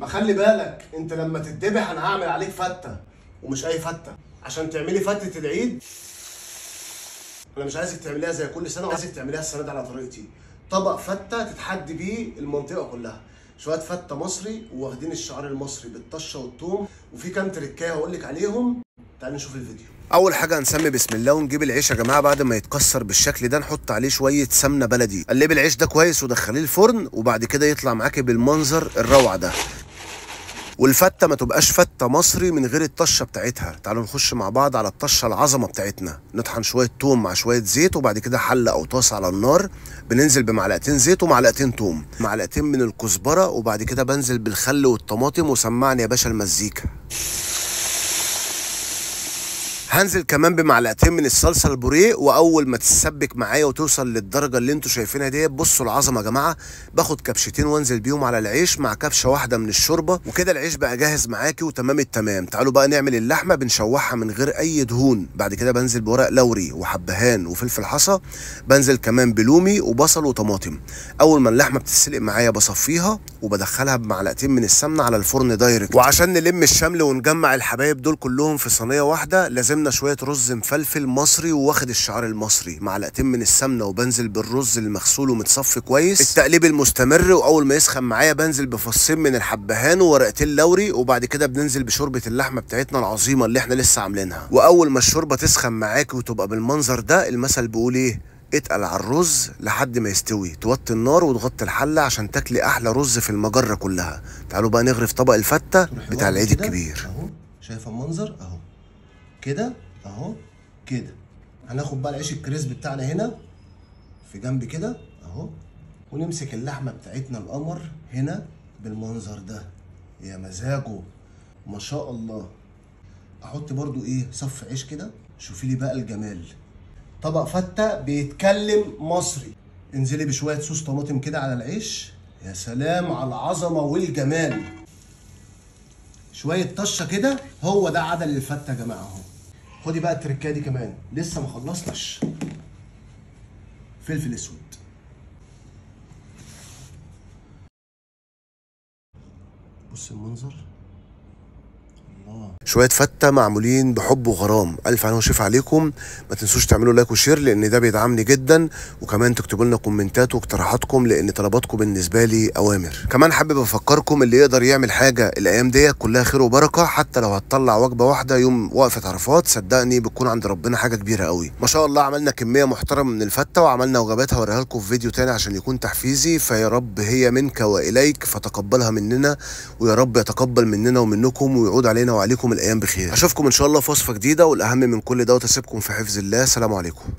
ما خلي بالك انت لما تتذبح انا هعمل عليك فته، ومش اي فته. عشان تعملي فته العيد انا مش عايزك تعمليها زي كل سنه، وعايزك تعمليها السنه دي على طريقتي. طبق فته تتحدي بيه المنطقه كلها. شويه فته مصري واخدين الشعار المصري بالطشه والثوم، وفي كام تركايه هقول لك عليهم. تعالي نشوف الفيديو. اول حاجه هنسمي بسم الله ونجيب العيش يا جماعه. بعد ما يتكسر بالشكل ده نحط عليه شويه سمنه بلدي. قلبي العيش ده كويس ودخليه الفرن، وبعد كده يطلع معاكي بالمنظر الروعه ده. والفته ما تبقاش فته مصري من غير الطشه بتاعتها. تعالوا نخش مع بعض على الطشه العظمه بتاعتنا. نطحن شويه توم مع شويه زيت، وبعد كده حله او طاسه على النار بننزل بمعلقتين زيت ومعلقتين توم، معلقتين من الكزبره، وبعد كده بنزل بالخل والطماطم. وسمعني يا باشا المزيكا. هنزل كمان بمعلقتين من الصلصه البوريه، واول ما تتسبك معايا وتوصل للدرجه اللي انتوا شايفينها ديت، بصوا العظمه يا جماعه. باخد كبشتين وانزل بيهم على العيش مع كبشه واحده من الشوربه، وكده العيش بقى جاهز معاكي وتمام التمام. تعالوا بقى نعمل اللحمه. بنشوحها من غير اي دهون. بعد كده بنزل بورق لوري وحبهان وفلفل حصى. بنزل كمان بلومي وبصل وطماطم. اول ما اللحمه بتتسلق معايا بصفيها وبدخلها بمعلقتين من السمنه على الفرن دايركت. وعشان نلم الشمل ونجمع الحبايب دول كلهم في صينيه واحده، لازمنا شويه رز مفلفل مصري وواخد الشعار المصري، معلقتين من السمنه، وبنزل بالرز المغسول ومتصفي كويس. التقليب المستمر، واول ما يسخن معايا بنزل بفصين من الحبهان وورقتين لوري، وبعد كده بننزل بشوربه اللحمه بتاعتنا العظيمه اللي احنا لسه عاملينها. واول ما الشوربه تسخن معاكي وتبقى بالمنظر ده، المثل بيقول ايه؟ اتقل على الرز لحد ما يستوي. توطي النار وتغطي الحله عشان تاكلي احلى رز في المجره كلها. تعالوا بقى نغرف طبق الفته بتاع العيد الكبير. اهو شايفه المنظر اهو كده اهو كده. هناخد بقى العيش الكريسبي بتاعنا هنا في جنب كده اهو، ونمسك اللحمه بتاعتنا القمر هنا بالمنظر ده. يا مزاجه ما شاء الله. احط برضو ايه صف عيش كده. شوفي لي بقى الجمال. طبق فته بيتكلم مصري. انزلي بشويه صوص طماطم كده على العيش. يا سلام على العظمه والجمال. شويه طشه كده. هو ده عدل الفته يا جماعه اهو. خدي بقى التركايه دي كمان، لسه ما خلصناش. فلفل اسود، بص المنظر. شويه فته معمولين بحب وغرام. الف هنا وشيف عليكم. ما تنسوش تعملوا لايك وشير لان ده بيدعمني جدا، وكمان تكتبوا لنا كومنتات واقتراحاتكم لان طلباتكم بالنسبه لي اوامر. كمان حابب افكركم اللي يقدر يعمل حاجه الايام دي كلها خير وبركه، حتى لو هتطلع وجبه واحده يوم وقفه عرفات، صدقني بتكون عند ربنا حاجه كبيره قوي. ما شاء الله عملنا كميه محترمه من الفته، وعملنا وجبات هوريها لكم في فيديو تاني عشان يكون تحفيزي. فيا رب هي منك واليك فتقبلها مننا، ويا رب يتقبل مننا ومنكم، ويعود علينا وعليكم الايام بخير. اشوفكم ان شاء الله في وصفه جديده، والاهم من كل ده وتسيبكم في حفظ الله. سلام عليكم.